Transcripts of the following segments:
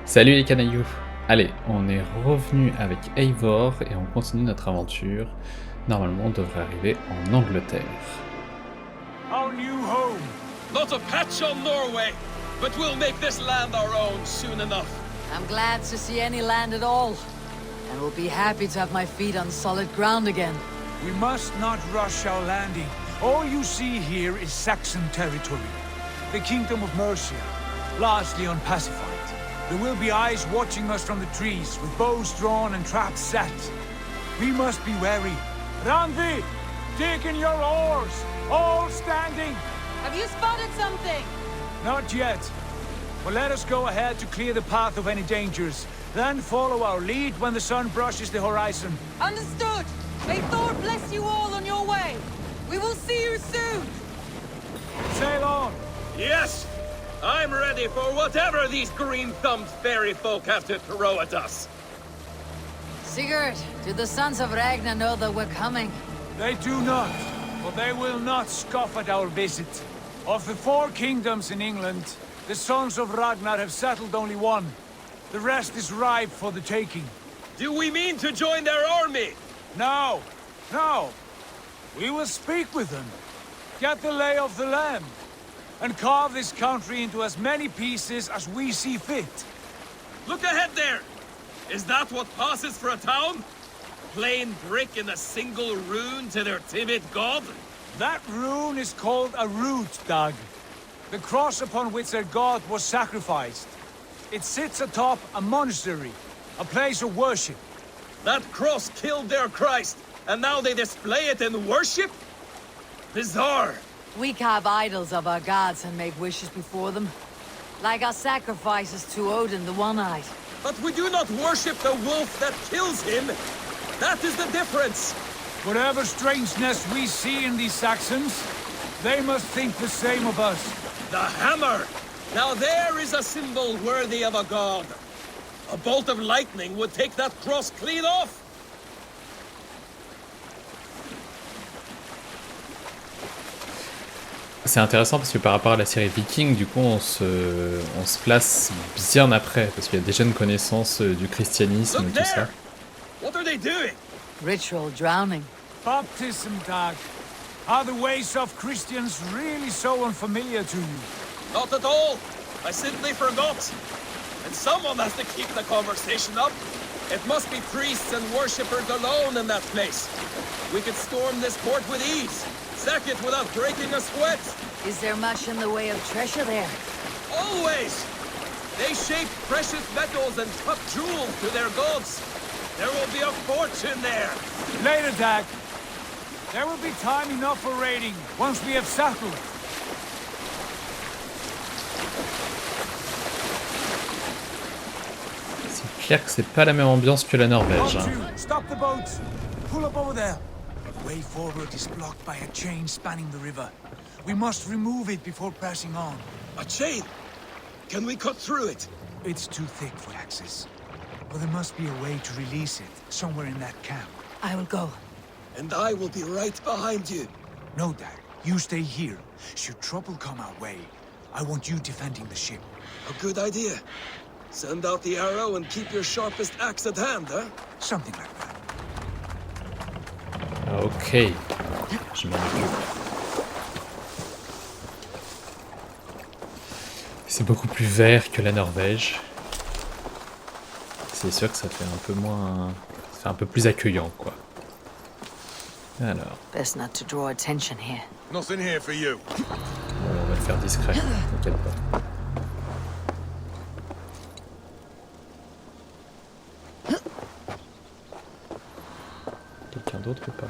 Salut les canailloux. Allez, on est revenu avec Eivor et on continue notre aventure. Normalement, on devrait arriver en Angleterre. Our new home. Not a patch on Norway, but we'll make this land our own soon enough. I'm glad to see any land at all, and will be happy to have my feet on solid ground again. We must not rush our landing. All you see here is Saxon territory. The Kingdom of Mercia, largely unpacified. There will be eyes watching us from the trees, with bows drawn and traps set. We must be wary. Randvi, dig in your oars, all standing. Have you spotted something? Not yet. But let us go ahead to clear the path of any dangers. Then follow our lead when the sun brushes the horizon. Understood. May Thor bless you all on your way. We will see you soon. Sail on. Yes, I'm ready for whatever these green-thumbed fairy folk have to throw at us. Sigurd, do the sons of Ragnar know that we're coming? They do not, but they will not scoff at our visit. Of the 4 kingdoms in England, the sons of Ragnar have settled only one. The rest is ripe for the taking. Do we mean to join their army? No, no. We will speak with them, get the lay of the land, and carve this country into as many pieces as we see fit. Look ahead there! Is that what passes for a town? Plain brick in a single rune to their timid god? That rune is called a root, Dag. The cross upon which their god was sacrificed. It sits atop a monastery, a place of worship. That cross killed their Christ, and now they display it in worship? Bizarre! We carve idols of our gods and make wishes before them. Like our sacrifices to Odin the One-Eyed. But we do not worship the wolf that kills him! That is the difference! Whatever strangeness we see in these Saxons, they must think the same of us. The hammer! Now there is a symbol worthy of a god. A bolt of lightning would take that cross clean off! C'est intéressant parce que par rapport à la série Viking, du coup, on se place bien après, parce qu'il y a déjà une connaissance du christianisme et tout ça. What are they doing? Ritual drowning. Baptism, Dag. Are the ways of Christians really so unfamiliar to you? Not at all. I simply forgot. And someone has to keep the conversation up. It must be priests and worshippers alone in that place. We could storm this port with ease. Sack it without breaking a sweat. Is there much in the way of treasure there? Always! They shape precious metals and cut jewels to their gods. There will be a fortune there. Later, Dag. There will be time enough for raiding, once we have settled. C'est clair que c'est pas la même ambiance que la Norvège. Hein. Stop the boats. Pull up over there. The way forward is blocked by a chain spanning the river. We must remove it before passing on. A chain? Can we cut through it? It's too thick for access. But there must be a way to release it, somewhere in that camp. I will go. And I will be right behind you. No, Dad. You stay here. Should trouble come our way, I want you defending the ship. A good idea. Send out the arrow and keep your sharpest axe at hand, huh? Something like that. Ok. Je m'en occupe. C'est beaucoup plus vert que la Norvège. C'est sûr que ça fait un peu moins... Ça fait un peu plus accueillant, quoi. Alors... Best not to draw attention here. Nothing here for you. Bon, on va le faire discret, t'inquiète pas. Quelqu'un d'autre ou pas?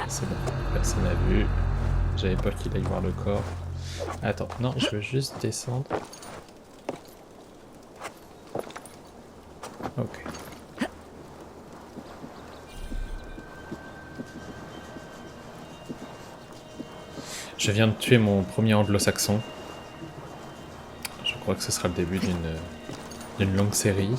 C'est bon, personne n'a vu. J'avais peur qu'il aille voir le corps. Attends, non, je veux juste descendre. Ok. Je viens de tuer mon premier anglo-saxon. Je crois que ce sera le début d'une longue série.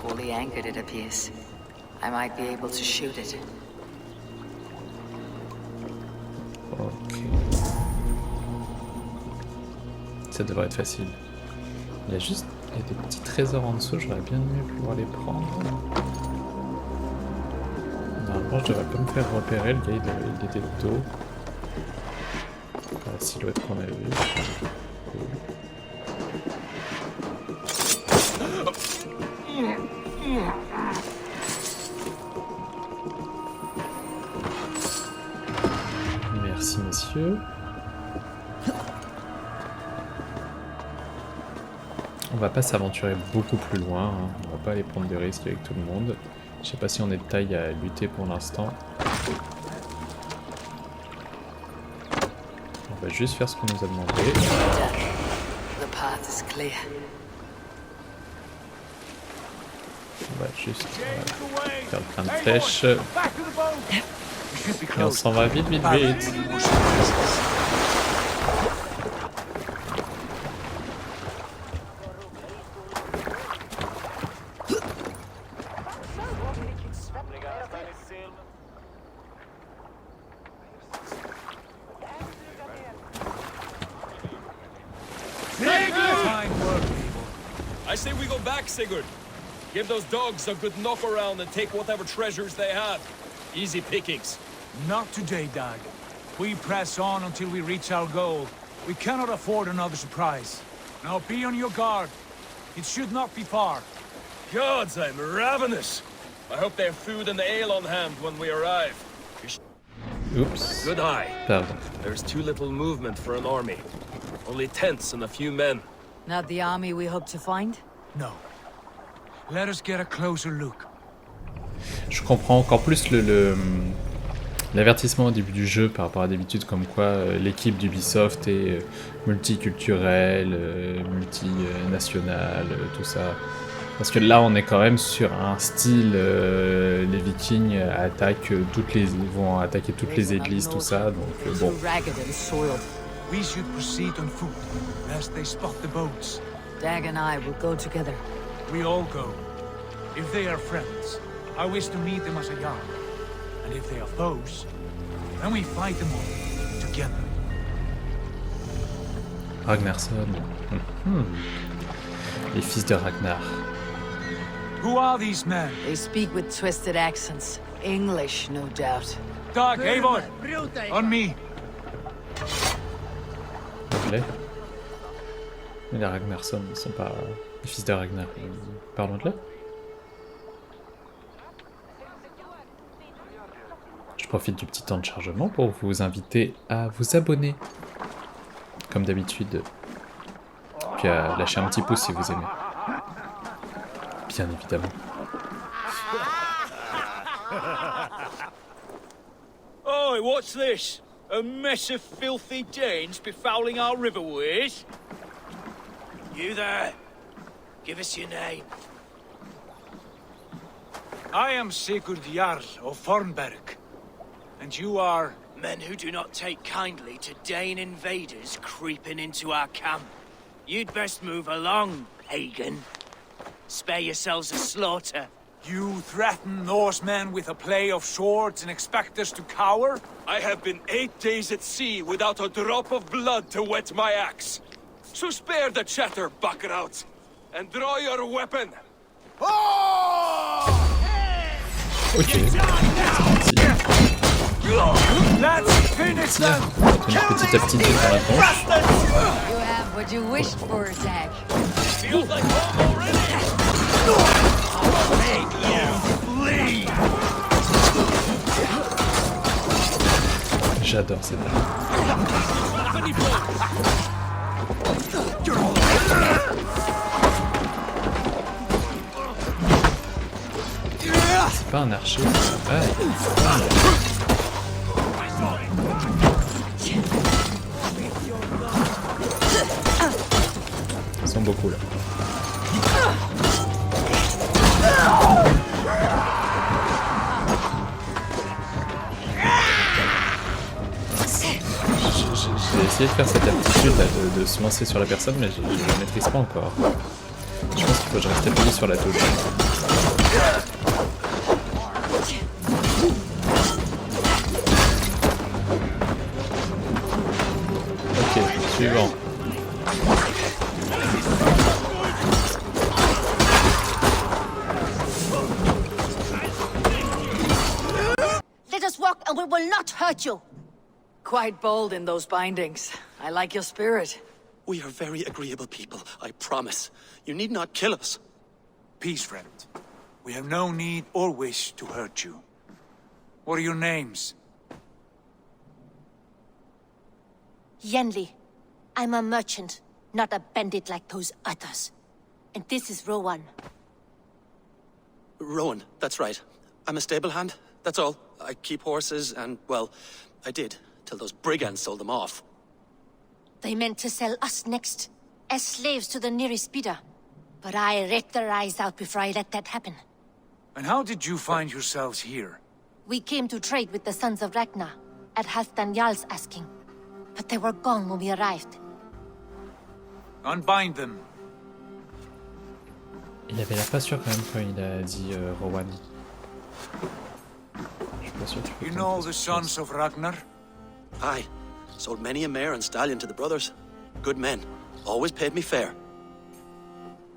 poorly anchored, it appears. I might be able to shoot it. Ok. Ça devrait être facile. Il y a juste des petits trésors en dessous, j'aurais bien aimé pouvoir les prendre. Normalement, je devrais pas me faire repérer, le gars il était de dos. La silhouette qu'on a vue. Cool. Merci messieurs. On va pas s'aventurer beaucoup plus loin, hein. On va pas aller prendre de risques avec tout le monde. Je sais pas si on est de taille à lutter pour l'instant. On va juste faire ce qu'on nous a demandé. The path is clear. On va juste faire plein de flèches. Et on s'en va vite, vite, vite. I say we go back, Sigurd. Give those dogs a good knock around and take whatever treasures they have. Easy pickings. Not today, Dag. We press on until we reach our goal. We cannot afford another surprise. Now be on your guard. It should not be far. Gods, I'm ravenous. I hope they have food and ale on hand when we arrive. Oups. Good eye. Pardon. There's too little movement for an army. Only tents and a few men. Not the army we hope to find? No. Let us get a closer look. Je comprends encore plus l'avertissement au début du jeu par rapport à d'habitude, comme quoi l'équipe d'Ubisoft est multiculturelle, multinationale, tout ça. Parce que là, on est quand même sur un style, les Vikings vont attaquer toutes les églises, tout ça, donc bon. We should proceed on foot, lest they spot the boats. Dag and I will go together. We all go. If they are friends, I wish to meet them as a young. And if they are foes, then we fight them all together. Ragnarsson. Les fils de Ragnar. Who are these men? They speak with twisted accents. English, no doubt. Dag, Eivor! On me! Anglais. Mais les Ragnarsson ne sont pas les fils de Ragnar. Ils parlent anglais. Je profite du petit temps de chargement pour vous inviter à vous abonner, comme d'habitude, puis à lâcher un petit pouce si vous aimez. Bien évidemment. Oi, what's this? A mess of filthy Danes befouling our riverways? You there? Give us your name. I am Sigurd Jarl of Fornberg. And you are... Men who do not take kindly to Dane invaders creeping into our camp. You'd best move along, pagan. Spare yourselves a slaughter. You threaten Norsemen with a play of swords and expect us to cower? I have been 8 days at sea without a drop of blood to wet my axe. So spare the chatter, buckerouts, and draw your weapon. Ok, c'est parti. Let's finish them! Petit à petit dans la tronche. You have what you wished for, Dag. Feels like home already. J'adore cette arme. C'est pas un archer. Ils sont beaucoup là. J'ai essayé de faire cette aptitude là, de se lancer sur la personne, mais je ne la maîtrise pas encore. Je pense qu'il faut que je reste appuyé sur la touche. and we will not hurt you. Quite bold in those bindings. I like your spirit. We are very agreeable people, I promise. You need not kill us. Peace, friend. We have no need or wish to hurt you. What are your names? Yenli. I'm a merchant, not a bandit like those others. And this is Rowan. Rowan, that's right. I'm a stable hand, that's all. I keep horses and, well, I did, till those brigands sold them off. They meant to sell us next, as slaves to the nearest bidder. But I ripped their eyes out before I let that happen. And how did you find yourselves here? We came to trade with the Sons of Ragnar, at Halfdan Jarl's asking. But they were gone when we arrived. Unbind them. Il avait l'air pas sûr quand même quand il a dit Rowan. Je suis pas sûr qu'il faut You qu'on know fasse the confiance. Sons of Ragnar? Aye, sold many a mare and stallion to the brothers. Good men, always paid me fair.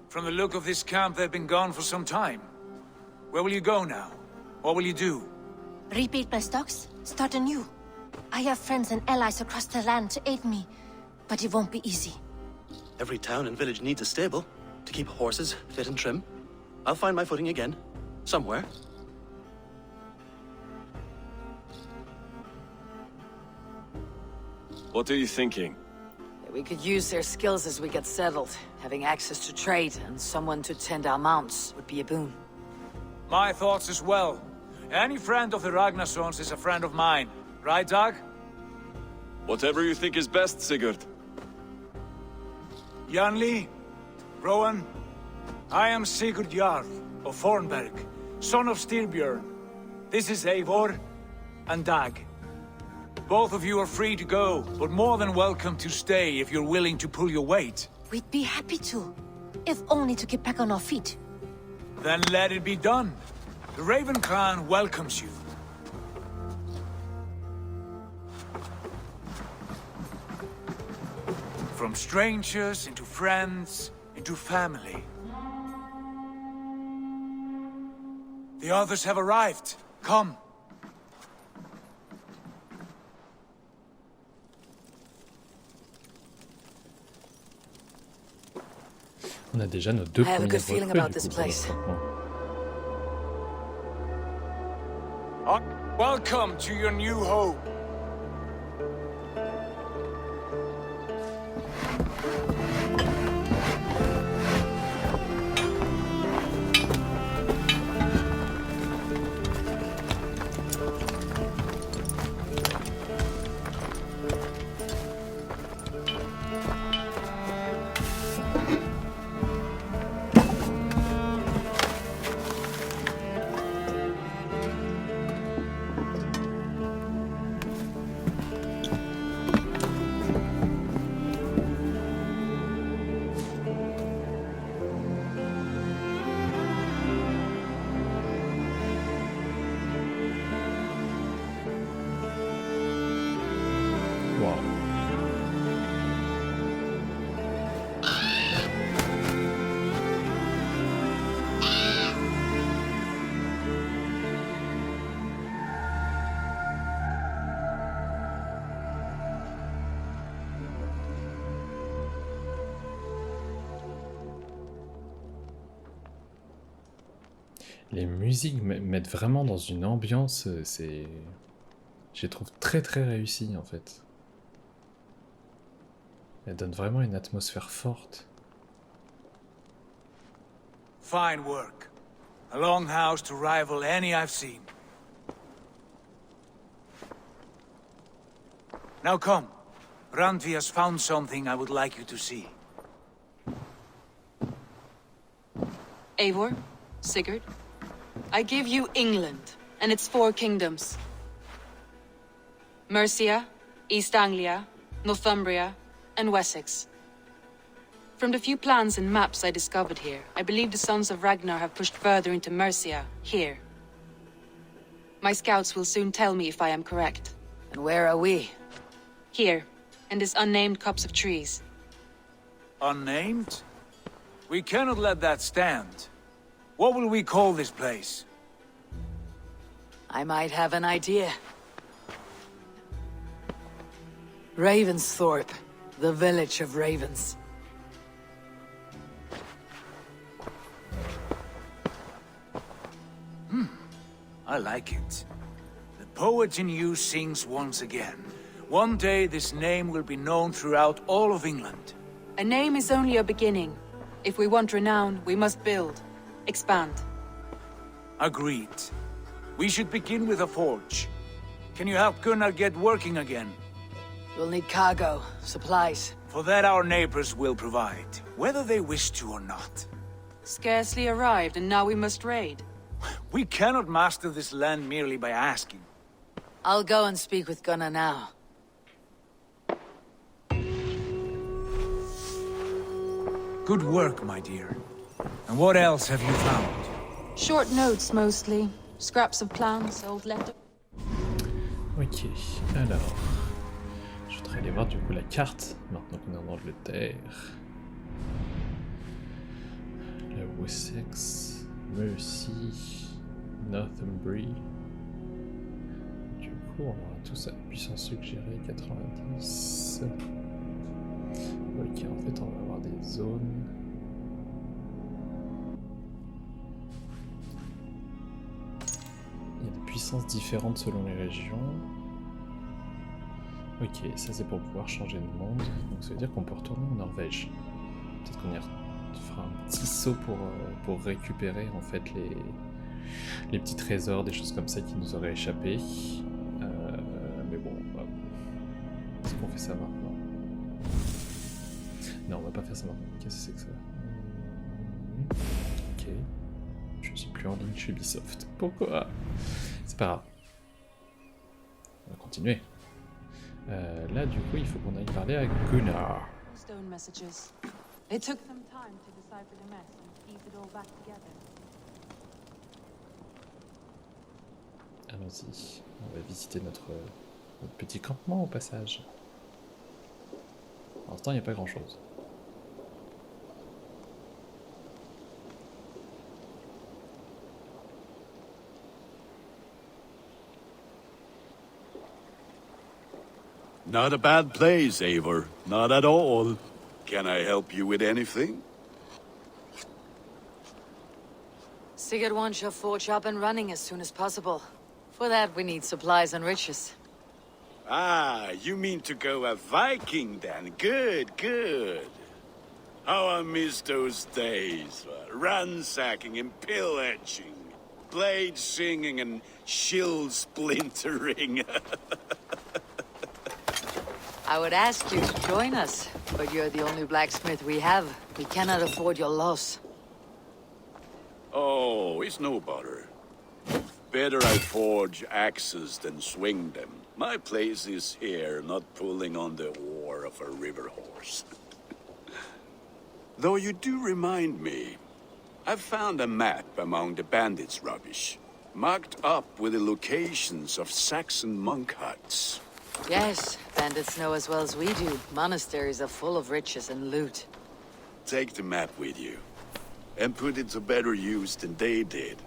From the look of this camp, they've been gone for some time. Where will you go now? What will you do? Rebuild my stocks, start anew. I have friends and allies across the land to aid me, but it won't be easy. Every town and village needs a stable, to keep horses fit and trim. I'll find my footing again, somewhere. What are you thinking? We could use their skills as we get settled. Having access to trade and someone to tend our mounts would be a boon. My thoughts as well. Any friend of the Ragnarsons is a friend of mine. Right, Dag? Whatever you think is best, Sigurd. Janli, Rowan, I am Sigurd Jarl of Fornberg, son of Styrbjörn. This is Eivor and Dag. Both of you are free to go, but more than welcome to stay if you're willing to pull your weight. We'd be happy to, if only to get back on our feet. Then let it be done. The Raven clan welcomes you. From strangers into friends, into family. The others have arrived. Come. On a déjà nos deux I have a premiers good feeling recrues about du this coup, place. pour l'instant. Welcome to your new home. Wow. Les musiques mettent vraiment dans une ambiance, c'est... Je les trouve très très réussies en fait. Elles donnent vraiment une atmosphère forte. Fine work. A longhouse to rival any I've seen. Now come. Randvi has found something I would like you to see. Eivor, Sigurd, I give you England and its 4 kingdoms. Mercia, East Anglia, Northumbria, and Wessex. From the few plans and maps I discovered here, I believe the Sons of Ragnar have pushed further into Mercia, here. My scouts will soon tell me if I am correct. And where are we? Here, in this unnamed copse of trees. Unnamed? We cannot let that stand. What will we call this place? I might have an idea. Ravensthorpe, the village of ravens. I like it. The poet in you sings once again. One day this name will be known throughout all of England. A name is only a beginning. If we want renown, we must build. Expand. Agreed. We should begin with a forge. Can you help Gunnar get working again? We'll need cargo, supplies. For that our neighbors will provide, whether they wish to or not. Scarcely arrived, and now we must raid. We cannot master this land merely by asking. I'll go and speak with Gunnar now. Good work, my dear. And what else have you found? Short notes, mostly. Scraps of plans, old letters. Ok, alors... Je voudrais aller voir du coup la carte, maintenant qu'on est en Angleterre. La Wessex, Mercy, Northumbria. Du coup, on aura tout ça. Puissance suggérée, 90. Ok, en fait, on va avoir des zones. Il y a des puissances différentes selon les régions. Ok, ça c'est pour pouvoir changer de monde. Donc ça veut dire qu'on peut retourner en Norvège. Peut-être qu'on fera un petit saut pour récupérer en fait les petits trésors, des choses comme ça qui nous auraient échappé. Mais bon, est-ce qu'on fait ça maintenant? Non, on va pas faire ça maintenant. Qu'est-ce que c'est que ça? Ok. Je suis plus en ligne chez Ubisoft. Pourquoi? C'est pas grave. On va continuer. Là, du coup, il faut qu'on aille parler à Gunnar. Stone messages. It took them time to decipher the mess and piece it all back together. Allons-y. On va visiter notre petit campement au passage. Pour l'instant, il n'y a pas grand-chose. Not a bad place, Eivor. Not at all. Can I help you with anything? Sigurd wants your forge up and running as soon as possible. For that, we need supplies and riches. Ah, you mean to go a Viking then? Good, good. How I miss those days. Ransacking and pillaging. Blade singing and shield splintering. I would ask you to join us, but you're the only blacksmith we have. We cannot afford your loss. Oh, it's no bother. Better I forge axes than swing them. My place is here, not pulling on the oar of a river horse. Though you do remind me, I've found a map among the bandits' rubbish, marked up with the locations of Saxon monk huts. Yes, bandits know as well as we do. Monasteries are full of riches and loot. Take the map with you, and put it to better use than they did.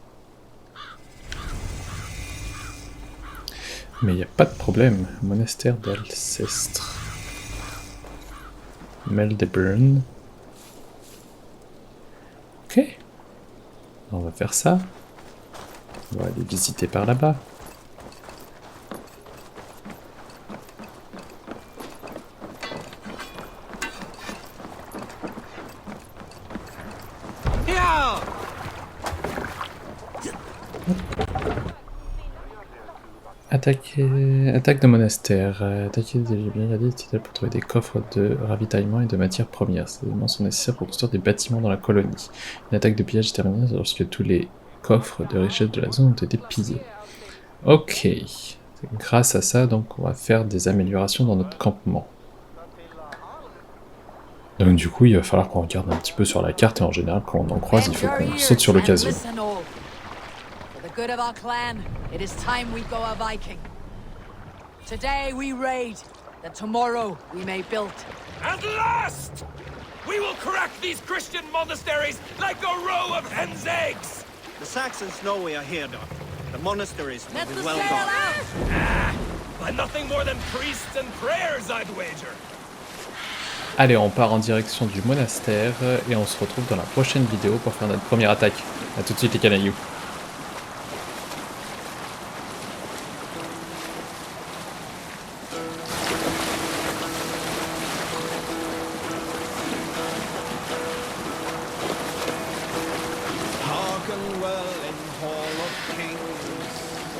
Mais il n'y a pas de problème. Monastère d'Alcestre. Meldeburn. Ok. On va faire ça. On va aller visiter par là-bas. Attaque de monastère. Attaquer des bien gardés pour trouver des coffres de ravitaillement et de matières premières. Ces éléments sont nécessaires pour construire des bâtiments dans la colonie. Une attaque de pillage est terminée lorsque tous les coffres de richesse de la zone ont été pillés. Ok. Grâce à ça, donc, on va faire des améliorations dans notre campement. Donc du coup, il va falloir qu'on regarde un petit peu sur la carte et en général, quand on en croise, il faut qu'on saute sur l'occasion. Good of our clan, it is time we go a Viking. Today we raid, that tomorrow we may build. At last! We will crack these Christian monasteries like a row of hen's eggs! The Saxons know we are here, Doctor. The monasteries will Let be the well sail guarded. out! By nothing more than priests and prayers, I'd wager. Allez, on part en direction du monastère et on se retrouve dans la prochaine vidéo pour faire notre première attaque. A tout de suite les canailloux.